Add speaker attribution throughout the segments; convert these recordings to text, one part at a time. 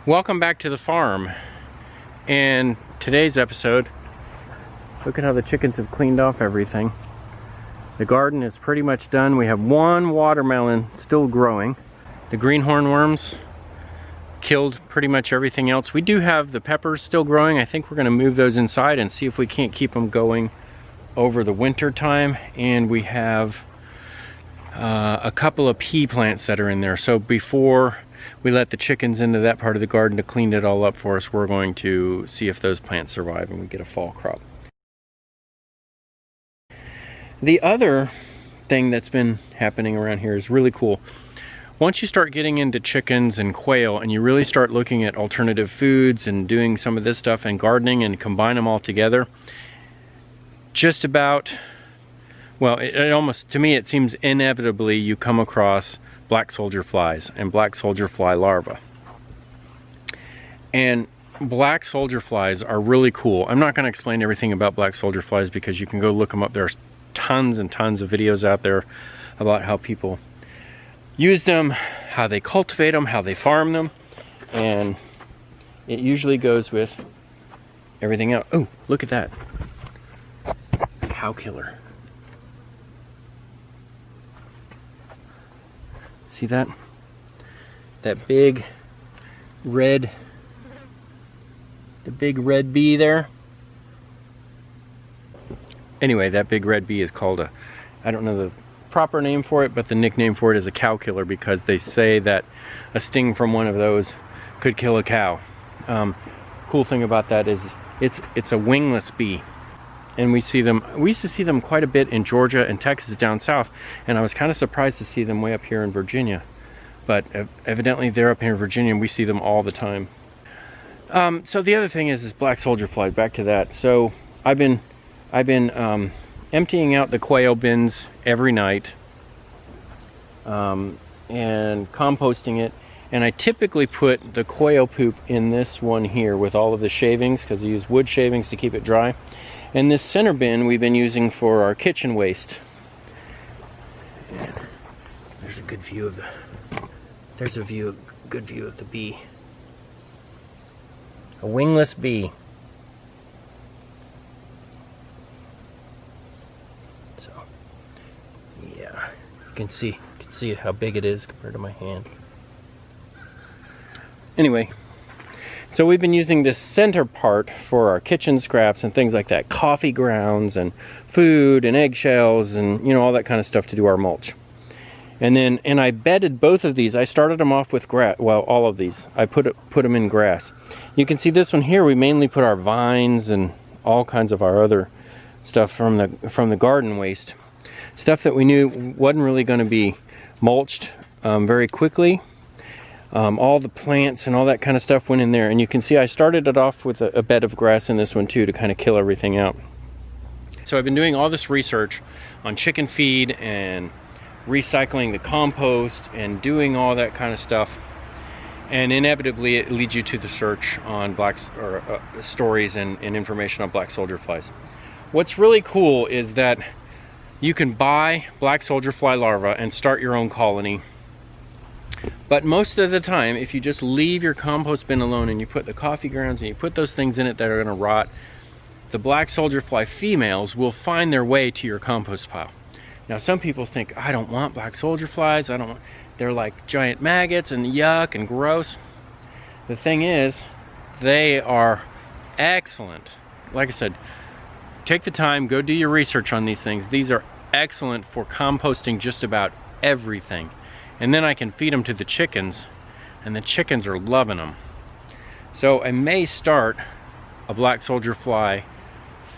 Speaker 1: Welcome back to the farm. And today's episode, look at how the chickens have cleaned off everything. The garden is pretty much done. We have one watermelon still growing. The green hornworms killed pretty much everything else. We do have the peppers still growing. I think we're going to move those inside and see if we can't keep them going over the winter time. And we have a couple of pea plants that are in there. So before we let the chickens into that part of the garden to clean it all up for us, we're going to see if those plants survive and we get a fall crop. The other thing that's been happening around here is really cool. Once you start getting into chickens and quail and you really start looking at alternative foods and doing some of this stuff and gardening and combine them all together, just about, well, it almost, to me, it seems inevitably you come across black soldier flies and black soldier fly larvae. And black soldier flies are really cool. I'm not going to explain everything about black soldier flies because you can go look them up. There's tons and tons of videos out there about how people use them, how they cultivate them, how they farm them, and it usually goes with everything else. Oh, look at that. Cow killer. See that? That big red, the big red bee there? Anyway, that big red bee is called a, I don't know the proper name for it, but the nickname for it is a cow killer because they say that a sting from one of those could kill a cow. Cool thing about that is it's a wingless bee. And we used to see them quite a bit in Georgia and Texas down south, and I was kind of surprised to see them way up here in Virginia. But evidently they're up here in Virginia and we see them all the time. So the other thing is black soldier fly, back to that. So I've been emptying out the quail bins every night and composting it. And I typically put the quail poop in this one here with all of the shavings, because I use wood shavings to keep it dry. And this center bin we've been using for our kitchen waste. And there's a good view of the, good view of the bee. A wingless bee. So, yeah, you can see how big it is compared to my hand. Anyway. So we've been using this center part for our kitchen scraps and things like that. Coffee grounds and food and eggshells and, you know, all that kind of stuff to do our mulch. And I bedded both of these. I started them off with grass. Well, all of these. I put them in grass. You can see this one here, we mainly put our vines and all kinds of our other stuff from the garden waste. Stuff that we knew wasn't really going to be mulched very quickly. All the plants and all that kind of stuff went in there, and you can see I started it off with a bed of grass in this one too to kind of kill everything out. So I've been doing all this research on chicken feed and recycling the compost and doing all that kind of stuff, and inevitably it leads you to the search on stories and information on black soldier flies. What's really cool is that you can buy black soldier fly larvae and start your own colony. But most of the time, if you just leave your compost bin alone and you put the coffee grounds and you put those things in it that are going to rot, the black soldier fly females will find their way to your compost pile. Now, some people think, I don't want black soldier flies. They're like giant maggots and yuck and gross. The thing is, they are excellent. Like I said, take the time, go do your research on these things. These are excellent for composting just about everything. And then I can feed them to the chickens, and the chickens are loving them. So I may start a black soldier fly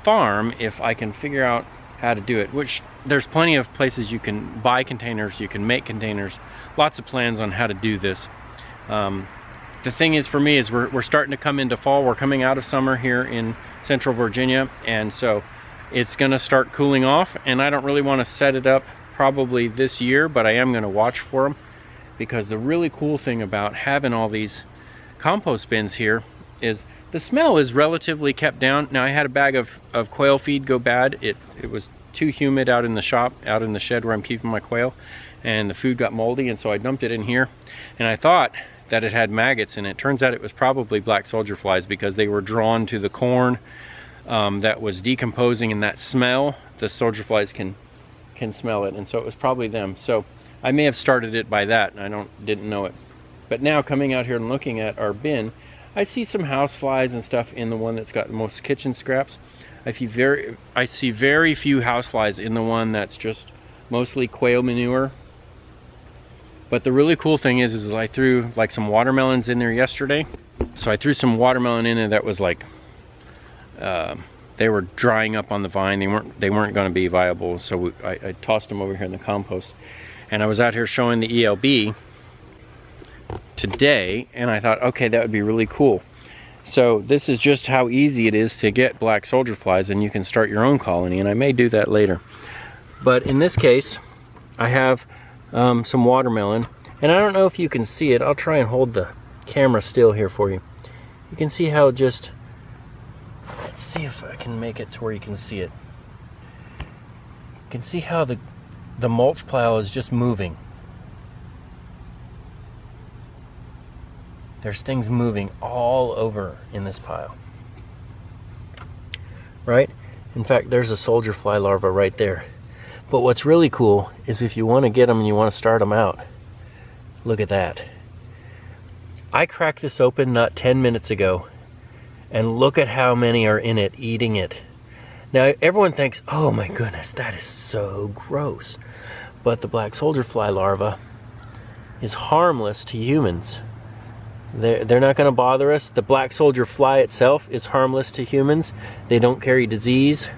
Speaker 1: farm if I can figure out how to do it, which there's plenty of places you can buy containers, you can make containers, lots of plans on how to do this. The thing is for me is we're starting to come into fall, we're coming out of summer here in Central Virginia, and so it's gonna start cooling off, and I don't really want to set it up probably this year, but I am going to watch for them, because the really cool thing about having all these compost bins here is the smell is relatively kept down. Now, I had a bag of quail feed go bad. It was too humid out in the shop, out in the shed where I'm keeping my quail, and the food got moldy, and so I dumped it in here. And I thought that it had maggots in it. Turns out it was probably black soldier flies because they were drawn to the corn that was decomposing, and that smell, the soldier flies can smell it, and so it was probably them. So I may have started it by that, and I didn't know it. But now coming out here and looking at our bin, I see some house flies and stuff in the one that's got the most kitchen scraps. I see very few house flies in the one that's just mostly quail manure. But the really cool thing is I threw like some watermelons in there yesterday. So I threw some watermelon in there that was like, they were drying up on the vine. They weren't going to be viable. So I tossed them over here in the compost. And I was out here showing the ELB today, and I thought, okay, that would be really cool. So this is just how easy it is to get black soldier flies, and you can start your own colony, and I may do that later. But in this case, I have some watermelon, and I don't know if you can see it. I'll try and hold the camera still here for you. You can see how just, let's see if I can make it to where you can see it. You can see how the mulch pile is just moving. There's things moving all over in this pile. Right? In fact, there's a soldier fly larva right there. But what's really cool is if you want to get them and you want to start them out, look at that. I cracked this open not 10 minutes ago, and look at how many are in it eating it. Now everyone thinks, oh my goodness, that is so gross. But the black soldier fly larva is harmless to humans. They're not going to bother us. The black soldier fly itself is harmless to humans. They don't carry disease.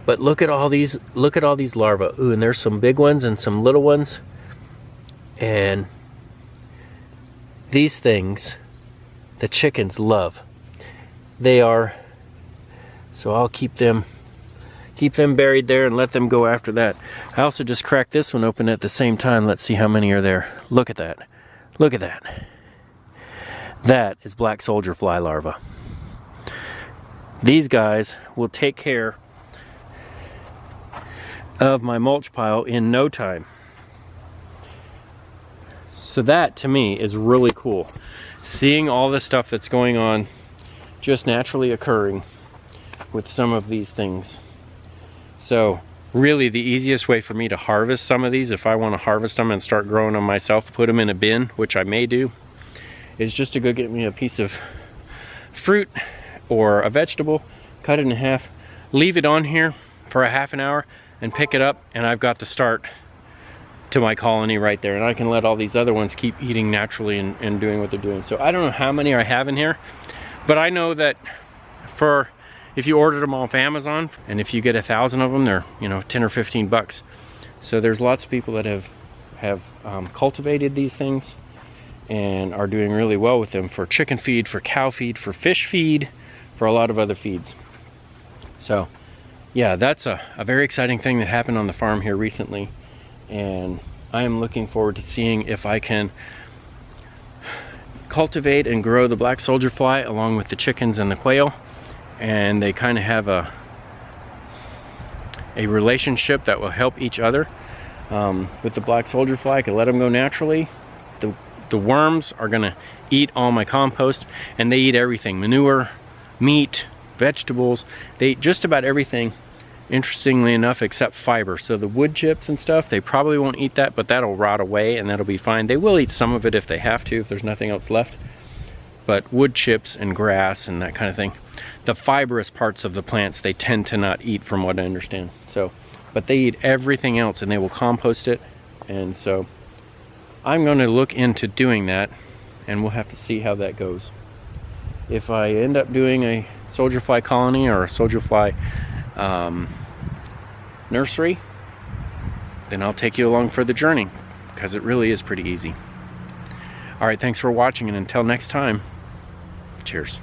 Speaker 1: But look at all these larvae. Ooh, and there's some big ones and some little ones. And these things the chickens love. They are, so I'll keep them buried there and let them go after that. I also just cracked this one open at the same time. Let's see how many are there. Look at that. Look at that. That is black soldier fly larva. These guys will take care of my mulch pile in no time. So that to me is really cool. Seeing all the stuff that's going on just naturally occurring with some of these things. So really the easiest way for me to harvest some of these, if I want to harvest them and start growing them myself, put them in a bin, which I may do, is just to go get me a piece of fruit or a vegetable, cut it in half, leave it on here for a half an hour, and pick it up, and I've got the start to my colony right there. And I can let all these other ones keep eating naturally and doing what they're doing. So I don't know how many I have in here, but I know that if you ordered them off Amazon, and if you get 1,000 of them, they're 10 or 15 bucks. So there's lots of people that have cultivated these things and are doing really well with them for chicken feed, for cow feed, for fish feed, for a lot of other feeds. So yeah, that's a very exciting thing that happened on the farm here recently, and I am looking forward to seeing if I can cultivate and grow the black soldier fly along with the chickens and the quail, and they kind of have a relationship that will help each other. With the black soldier fly, I can let them go naturally. The worms are gonna eat all my compost, and they eat everything: manure, meat, vegetables. They eat just about everything, interestingly enough, except fiber. So the wood chips and stuff, they probably won't eat that, but that'll rot away and that'll be fine. They will eat some of it if they have to, if there's nothing else left. But wood chips and grass and that kind of thing, the fibrous parts of the plants, they tend to not eat, from what I understand. So, but they eat everything else, and they will compost it. And so I'm going to look into doing that, and we'll have to see how that goes. If I end up doing a soldier fly colony or a soldier fly nursery, then I'll take you along for the journey, because it really is pretty easy. All right, thanks for watching, and until next time, cheers.